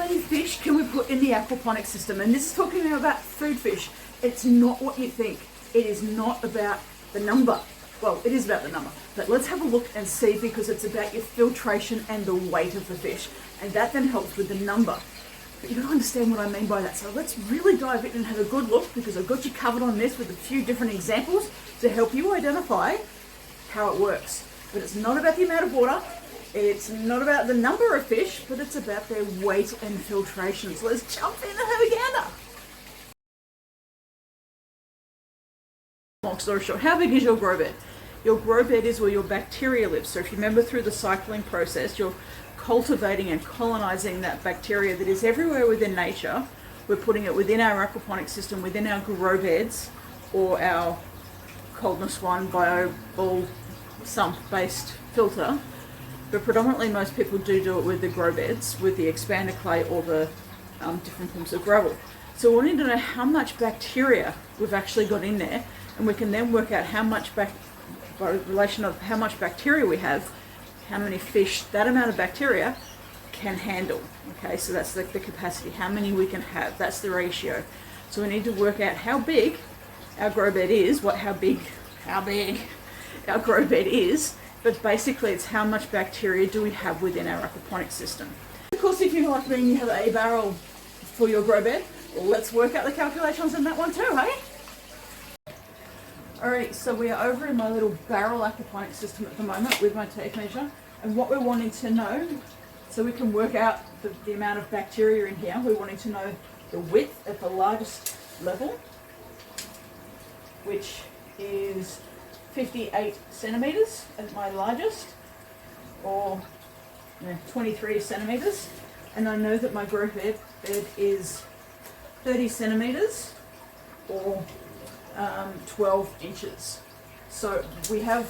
many fish can we put in the aquaponics system? And this is talking about food fish. It's not what you think. It is not about the number. Well, it is about the number, but let's have a look and see, because it's about your filtration and the weight of the fish, and that then helps with the number. But you don't understand what I mean by that. So let's really dive in and have a good look, because I've got you covered on this with a few different examples to help you identify how it works. But it's not about the amount of water, it's not about the number of fish, but it's about their weight and filtration. So let's jump in and have a gander. Long story short, how big is your grow bed? Your grow bed is where your bacteria live. So if you remember, through the cycling process, you're cultivating and colonizing that bacteria that is everywhere within nature. We're putting it within our aquaponics system, within our grow beds, or our coldness one bio ball sump based filter. But predominantly most people do it with the grow beds, with the expander clay or the different forms of gravel. So we need to know how much bacteria we've actually got in there, and we can then work out how much by relation of how much bacteria we have, how many fish that amount of bacteria can handle. Okay, so that's the capacity, how many we can have, that's the ratio. So we need to work out how big our grow bed is, how big our grow bed is, but basically it's how much bacteria do we have within our aquaponics system. Of course, if you're like me and you have a barrel for your grow bed, let's work out the calculations in that one too, hey? Alright, so we are over in my little barrel aquaponics system at the moment with my tape measure, and what we're wanting to know, so we can work out the amount of bacteria in here, we're wanting to know the width at the largest level, which is 58 centimeters at my largest, or 23 centimeters, and I know that my grow bed is 30 centimeters, or 12 inches. So we have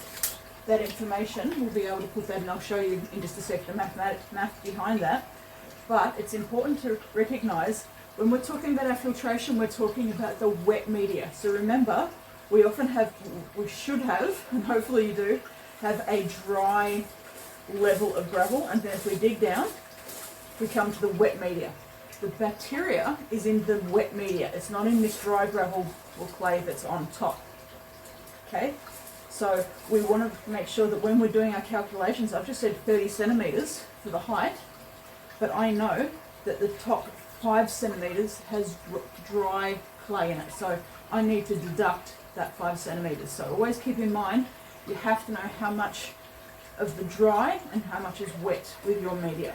that information, we'll be able to put that, and I'll show you in just a second the math behind that. But it's important to recognize, when we're talking about our filtration, we're talking about the wet media. So remember, we should have, and hopefully you do, have a dry level of gravel, and then if we dig down, we come to the wet media. The bacteria is in the wet media, it's not in this dry gravel or clay that's on top. Okay, so we want to make sure that when we're doing our calculations, I've just said 30 centimeters for the height, but I know that the top 5 centimeters has dry clay in it, so I need to deduct that 5 centimeters. So always keep in mind, you have to know how much of the dry and how much is wet with your media.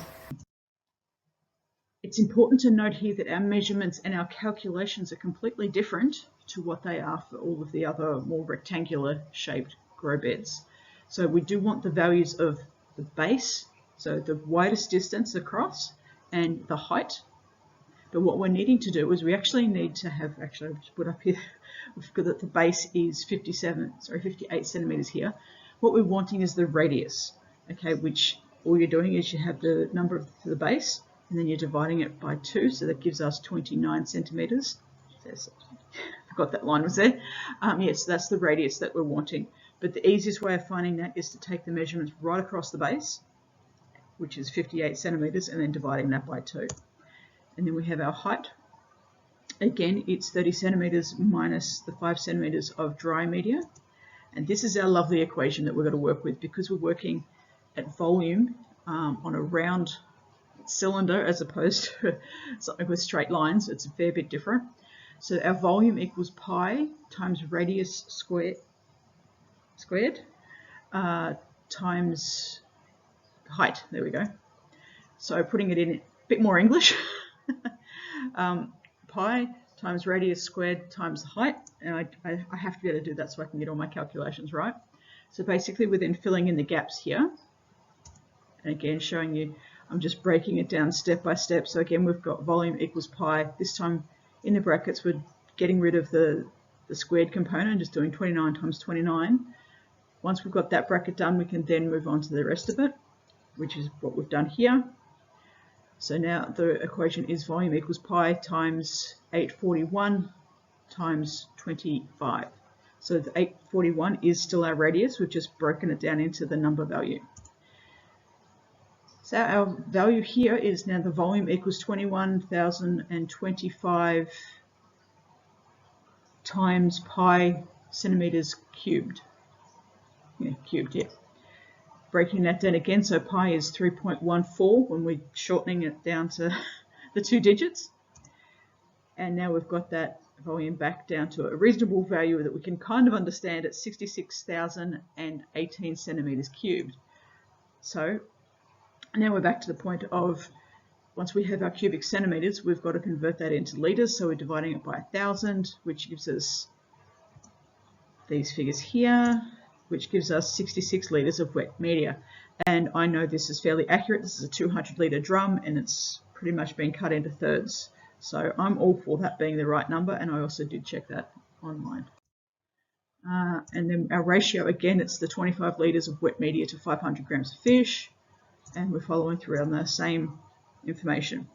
It's important to note here that our measurements and our calculations are completely different to what they are for all of the other more rectangular shaped grow beds. So we do want the values of the base, so the widest distance across, and the height. But what we're needing to do is we actually need to have, actually I've just put up here, we've got that the base is 58 centimeters here. What we're wanting is the radius, okay, which all you're doing is you have the number for the base, and then you're dividing it by 2, so that gives us 29 centimeters. I forgot that line was there. Yes, that's the radius that we're wanting. But the easiest way of finding that is to take the measurements right across the base, which is 58 centimeters, and then dividing that by 2. And then we have our height. Again, it's 30 centimeters minus the 5 centimeters of dry media. And this is our lovely equation that we're going to work with, because we're working at volume on a round cylinder as opposed to something with straight lines. It's a fair bit different. So our volume equals pi times radius squared times height. There we go. So putting it in a bit more English, pi times radius squared times the height, and I have to be able to do that so I can get all my calculations right. So basically we're then filling in the gaps here, and again showing you, I'm just breaking it down step by step. So again, we've got volume equals pi. This time in the brackets, we're getting rid of the squared component, just doing 29 times 29. Once we've got that bracket done, we can then move on to the rest of it, which is what we've done here. So now the equation is volume equals pi times 841 times 25. So the 841 is still our radius. We've just broken it down into the number value. So our value here is now the volume equals 21,025 times pi centimeters cubed. Yeah, cubed, yeah. Breaking that down again, so pi is 3.14 when we're shortening it down to the 2 digits. And now we've got that volume back down to a reasonable value that we can kind of understand at 66,018 centimeters cubed. So now we're back to the point of, once we have our cubic centimeters, we've got to convert that into liters. So we're dividing it by 1,000, which gives us these figures here, which gives us 66 liters of wet media. And I know this is fairly accurate. This is a 200 litre drum and it's pretty much been cut into thirds. So I'm all for that being the right number, and I also did check that online. And then our ratio, again, it's the 25 litres of wet media to 500 grams of fish, and we're following through on the same information.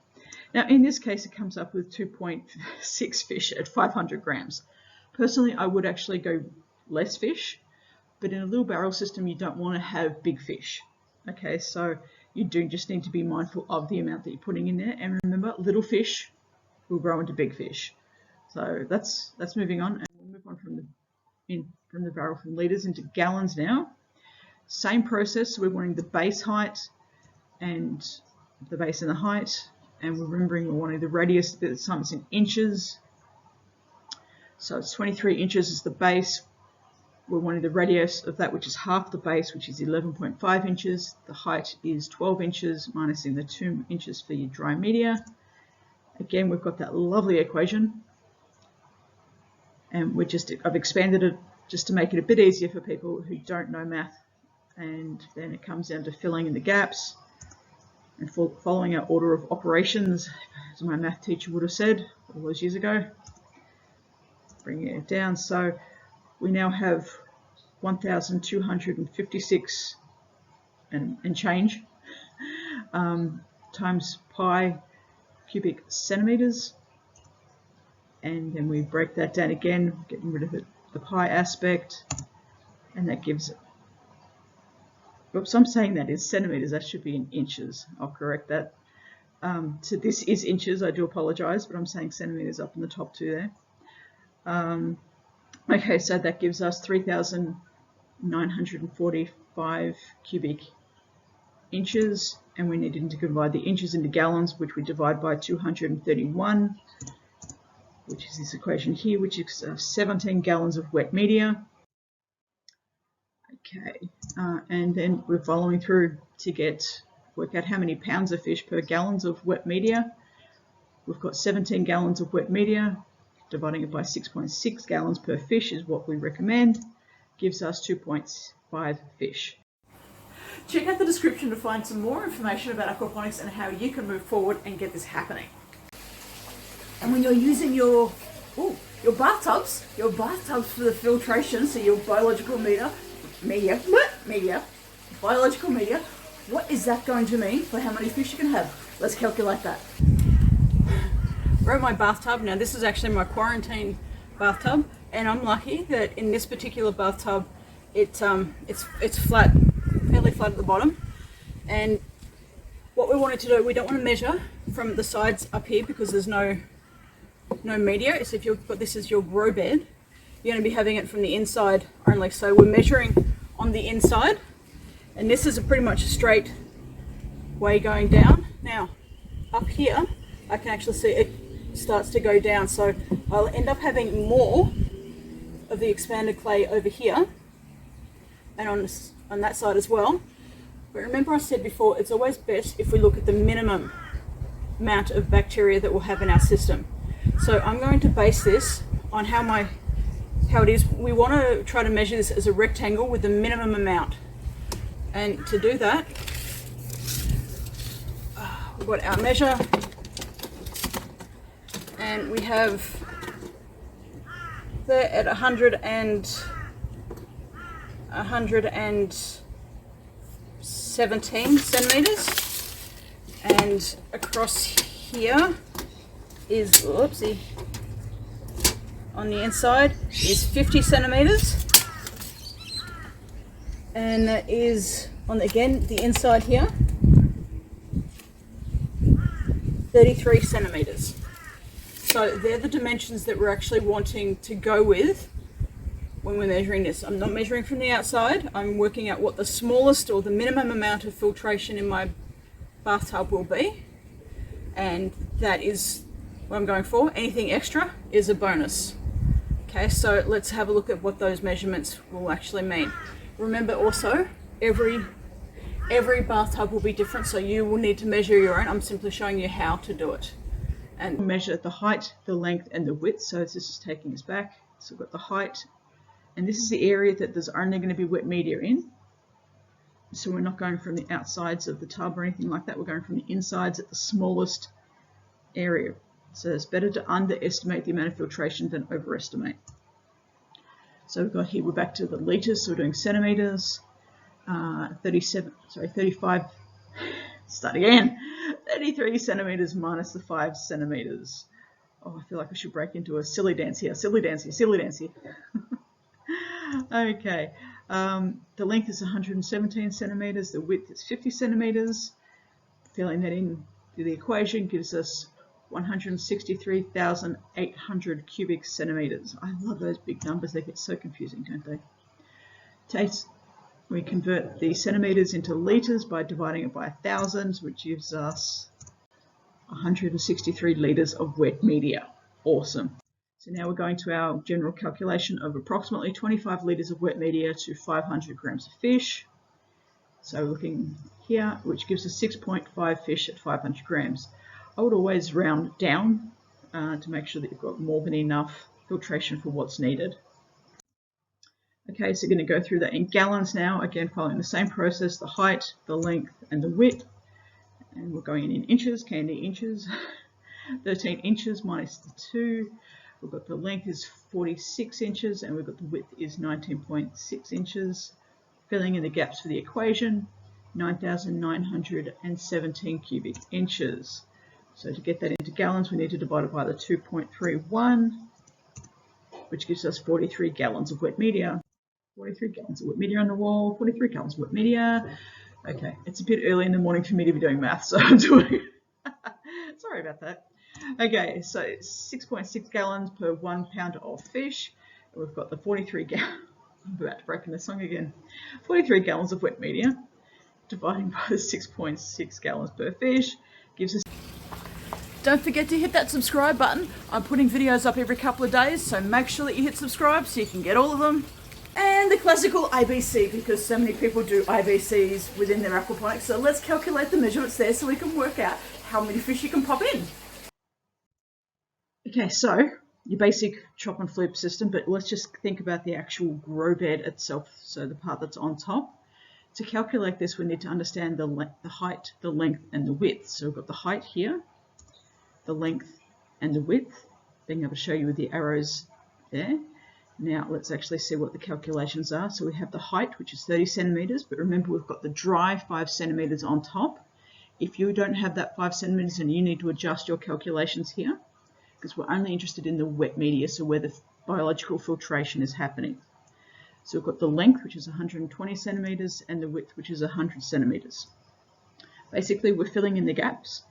Now in this case it comes up with 2.6 fish at 500 grams. Personally, I would actually go less fish, but in a little barrel system you don't want to have big fish. Okay, so you do just need to be mindful of the amount that you're putting in there, and remember, little fish will grow into big fish. So that's moving on, and we'll move on from the barrel from litres into gallons now. Same process, so we're wanting the base height and the base and the height, and we're remembering we're wanting the radius, this time it's in inches. So it's 23 inches is the base. We're wanting the radius of that, which is half the base, which is 11.5 inches. The height is 12 inches, minusing the 2 inches for your dry media. Again, we've got that lovely equation, and I've expanded it just to make it a bit easier for people who don't know math, and then it comes down to filling in the gaps and following our order of operations, as my math teacher would have said all those years ago. Bringing it down, so we now have 1,256 and change times pi cubic centimeters, and then we break that down again, getting rid of the pi aspect, and that gives it. Oops, I'm saying that is centimeters, that should be in inches. I'll correct that. So this is inches, I do apologize, but I'm saying centimeters up in the top two there. Okay, so that gives us 3,945 cubic inches, and we needed to divide the inches into gallons, which we divide by 231, which is this equation here, which is 17 gallons of wet media. Okay, and then we're following through to work out how many pounds of fish per gallons of wet media. We've got 17 gallons of wet media. Dividing it by 6.6 gallons per fish is what we recommend, gives us 2.5 fish. Check out the description to find some more information about aquaponics and how you can move forward and get this happening. And when you're using your bathtubs for the filtration, so your biological biological media, what is that going to mean for how many fish you can have? Let's calculate that. We're at my bathtub. Now this is actually my quarantine bathtub, and I'm lucky that in this particular bathtub it's flat, fairly flat at the bottom. And what we wanted to do, we don't want to measure from the sides up here because there's no media. So if you've got this as your grow bed, you're going to be having it from the inside only. So we're measuring on the inside, and this is pretty much a straight way going down. Now up here I can actually see it starts to go down, so I'll end up having more of the expanded clay over here and on that side as well. But remember, I said before, it's always best if we look at the minimum amount of bacteria that we'll have in our system. So I'm going to base this on how it is. We want to try to measure this as a rectangle with the minimum amount, and to do that we've got our measure, and we have there at 117 centimeters, and across here is, oopsie, on the inside is 50 centimeters, and that is on, again, the inside here 33 centimeters. So they're the dimensions that we're actually wanting to go with when we're measuring this. I'm not measuring from the outside. I'm working out what the smallest or the minimum amount of filtration in my bathtub will be. And that is what I'm going for. Anything extra is a bonus. Okay, so let's have a look at what those measurements will actually mean. Remember also, every bathtub will be different, so you will need to measure your own. I'm simply showing you how to do it. And measure the height, the length, and the width. So this is taking us back. So we've got the height, and this is the area that there's only going to be wet media in. So we're not going from the outsides of the tub or anything like that. We're going from the insides at the smallest area. So it's better to underestimate the amount of filtration than overestimate. So we've got here, we're back to the litres, so we're doing centimetres. 35, start again, 33 centimetres minus the 5 centimetres. Oh, I feel like I should break into a silly dance here, silly dance here. Okay, the length is 117 centimetres, the width is 50 centimetres. Filling that in to the equation gives us 163,800 cubic centimetres. I love those big numbers, they get so confusing, don't they? We convert the centimetres into litres by dividing it by 1,000, which gives us 163 litres of wet media. Awesome. So now we're going to our general calculation of approximately 25 litres of wet media to 500 grams of fish. So we're looking here, which gives us 6.5 fish at 500 grams. I would always round down to make sure that you've got more than enough filtration for what's needed. Okay, so we're going to go through that in gallons now, again following the same process, the height, the length, and the width. And we're going in inches, candy inches, 13 inches minus the 2. We've got the length is 46 inches, and we've got the width is 19.6 inches. Filling in the gaps for the equation, 9,917 cubic inches. So to get that into gallons, we need to divide it by the 2.31, which gives us 43 gallons of wet media. 43 gallons of wet media on the wall, 43 gallons of wet media. Okay, it's a bit early in the morning for me to be doing math, so I'm doing sorry about that. Okay, so 6.6 gallons per 1 pound of fish. And we've got the 43 gallons, I'm about to break in the song again. 43 gallons of wet media, dividing by the 6.6 gallons per fish, gives us. Don't forget to hit that subscribe button. I'm putting videos up every couple of days, so make sure that you hit subscribe so you can get all of them. And the classical ABC, because so many people do IBCs within their aquaponics. So let's calculate the measurements there so we can work out how many fish you can pop in. Okay, so your basic chop and flip system, but let's just think about the actual grow bed itself, so the part that's on top. To calculate this, we need to understand the height, the length, and the width. So we've got the height here, the length, and the width, being able to show you with the arrows there. Now let's actually see what the calculations are. So we have the height, which is 30 centimetres, but remember we've got the dry 5 centimetres on top. If you don't have that 5 centimetres, then you need to adjust your calculations here, because we're only interested in the wet media, so where the biological filtration is happening. So we've got the length, which is 120 centimetres, and the width, which is 100 centimetres. Basically, we're filling in the gaps,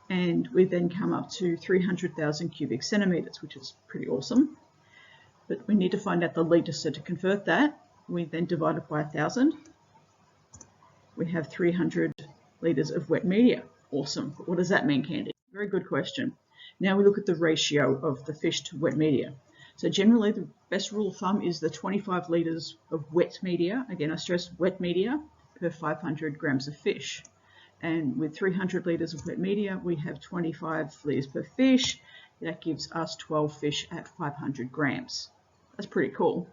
and we then come up to 300,000 cubic centimetres, which is pretty awesome. But we need to find out the litres, so to convert that, we then divide it by 1,000. We have 300 litres of wet media. Awesome. But what does that mean, Candy? Very good question. Now we look at the ratio of the fish to wet media. So generally the best rule of thumb is the 25 litres of wet media, again I stress wet media, per 500 grams of fish. And with 300 litres of wet media, we have 25 litres per fish. That gives us 12 fish at 500 grams. That's pretty cool.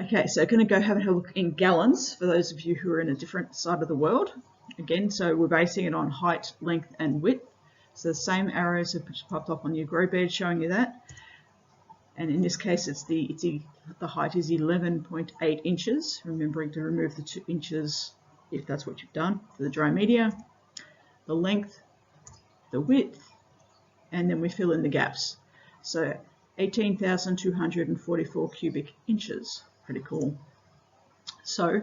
Okay, so going to go have a look in gallons for those of you who are in a different side of the world. Again, so we're basing it on height, length, and width. So the same arrows have popped up on your grow bed showing you that. And in this case, the height is 11.8 inches, remembering to remove the 2 inches if that's what you've done for the dry media. The length, the width, and then we fill in the gaps. So 18,244 cubic inches. Pretty cool. So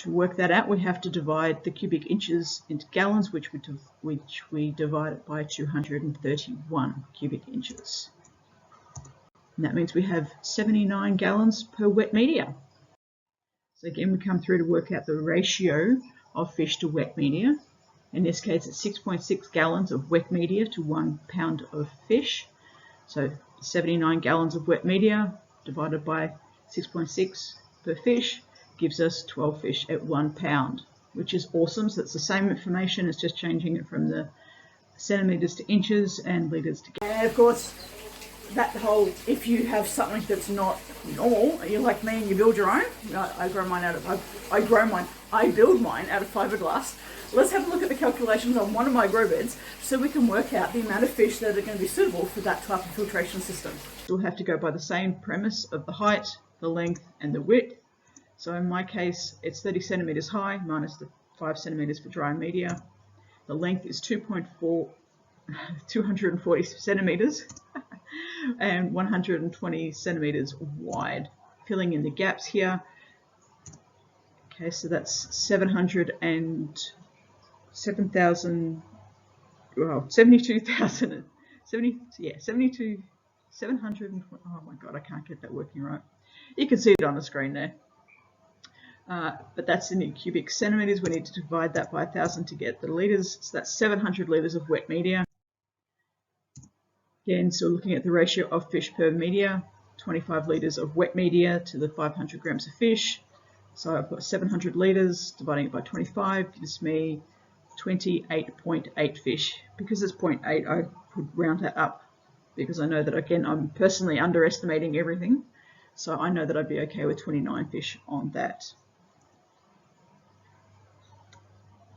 To work that out, we have to divide the cubic inches into gallons, which we divide it by 231 cubic inches. And that means we have 79 gallons per wet media. So again, we come through to work out the ratio of fish to wet media. In this case, it's 6.6 gallons of wet media to 1 pound of fish. So 79 gallons of wet media divided by 6.6 per fish gives us 12 fish at 1 pound, which is awesome. So it's the same information, it's just changing it from the centimeters to inches and liters to gallons. And of course, that whole, if you have something that's not normal, you're like me and you build your own. I build mine out of fiberglass. Let's have a look at the calculations on one of my grow beds so we can work out the amount of fish that are going to be suitable for that type of filtration system. We'll have to go by the same premise of the height, the length and the width. So in my case, it's 30 centimeters high minus the 5 centimeters for dry media. The length is 240 centimeters and 120 centimeters wide. Filling in the gaps here. Okay, so that's 7,000, well, 72,000, 700, oh my God, I can't get that working right. You can see it on the screen there. But that's in cubic centimeters. We need to divide that by 1,000 to get the liters. So that's 700 liters of wet media. Again, so looking at the ratio of fish per media, 25 liters of wet media to the 500 grams of fish. So I've got 700 liters, dividing it by 25 gives me 28.8 fish. Because it's 0.8, I could round that up because I know that, again, I'm personally underestimating everything. So I know that I'd be okay with 29 fish on that.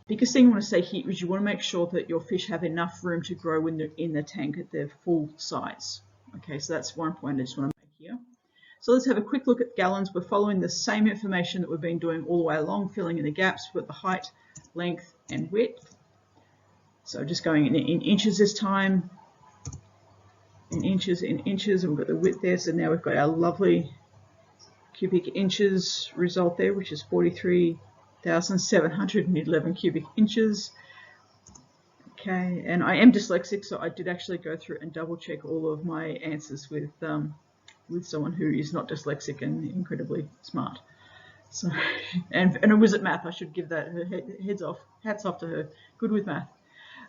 Biggest thing I want to say here is you want to make sure that your fish have enough room to grow in the tank at their full size. Okay, so that's one point I just want to make here. So let's have a quick look at gallons. We're following the same information that we've been doing all the way along, filling in the gaps with the height, length and width. So just going in inches this time, in inches, and we've got the width there. So now we've got our lovely cubic inches result there, which is 43,711 cubic inches. Okay, and I am dyslexic, so I did actually go through and double check all of my answers with someone who is not dyslexic and incredibly smart. So, and it was at math. I should give that her hats off to her. Good with math.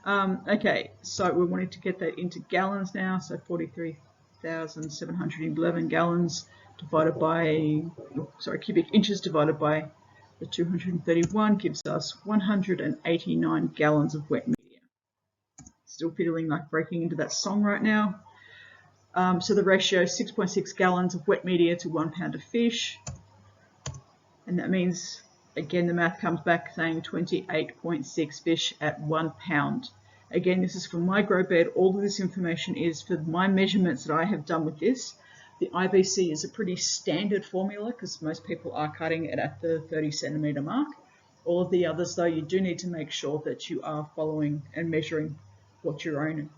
Okay, so we're wanting to get that into gallons now. So 43,711 gallons divided by, cubic inches divided by the 231 gives us 189 gallons of wet media. Still feeling like breaking into that song right now. So the ratio is 6.6 gallons of wet media to 1 pound of fish. And that means, again, the math comes back saying 28.6 fish at 1 pound. Again, this is for my grow bed. All of this information is for my measurements that I have done with this. The IBC is a pretty standard formula because most people are cutting it at the 30 centimeter mark. All of the others, though, you do need to make sure that you are following and measuring what your own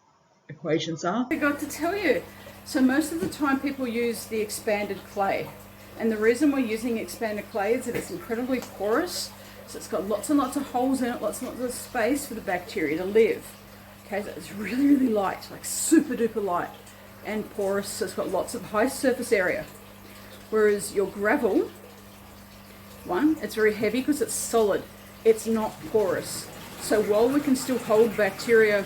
equations are. I forgot to tell you. So most of the time people use the expanded clay. And the reason we're using expanded clay is that it's incredibly porous. So it's got lots and lots of holes in it, lots and lots of space for the bacteria to live. Okay, so it's really, really light, like super duper light and porous. So it's got lots of high surface area. Whereas your gravel one, it's very heavy because it's solid. It's not porous. So while we can still hold bacteria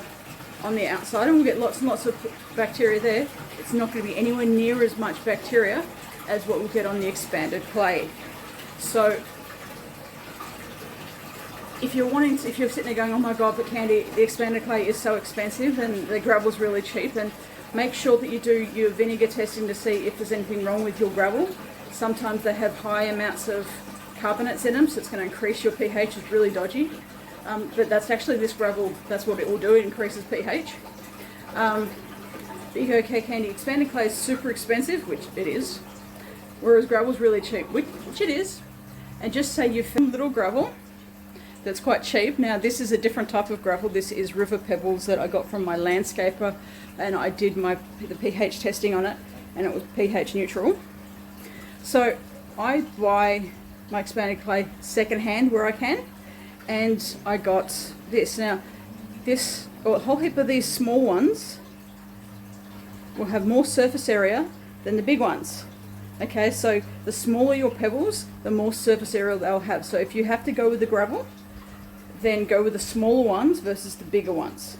on the outside, and we'll get lots and lots of bacteria there, it's not going to be anywhere near as much bacteria as what we'll get on the expanded clay. So if you're sitting there going, oh my God, but Candy, the expanded clay is so expensive and the gravel's really cheap, then make sure that you do your vinegar testing to see if there's anything wrong with your gravel. Sometimes they have high amounts of carbonates in them, so it's going to increase your pH. It's really dodgy. But that's actually this gravel, that's what it will do, it increases pH. But you go, okay, Candy, expanded clay is super expensive, which it is, whereas gravel's really cheap, which it is. And just say you found little gravel that's quite cheap. Now this is a different type of gravel. This is river pebbles that I got from my landscaper, and I did the pH testing on it, and it was pH neutral. So I buy my expanded clay secondhand where I can, and I got this. Now this, or a whole heap of these small ones will have more surface area than the big ones. Okay, so the smaller your pebbles, the more surface area they'll have. So if you have to go with the gravel, then go with the smaller ones versus the bigger ones.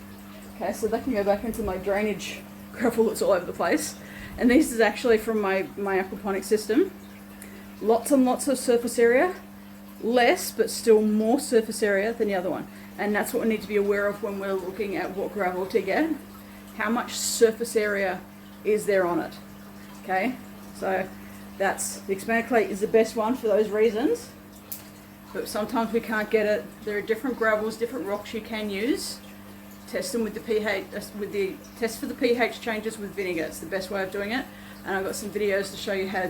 Okay, so that can go back into my drainage gravel that's all over the place. And this is actually from my aquaponics system. Lots and lots of surface area, less but still more surface area than the other one. And that's what we need to be aware of when we're looking at what gravel to get. How much surface area is there on it? Okay, so that's, the expanded clay is the best one for those reasons. But sometimes we can't get it. There are different gravels, different rocks you can use. Test them with the pH, test for the pH changes with vinegar. It's the best way of doing it. And I've got some videos to show you how to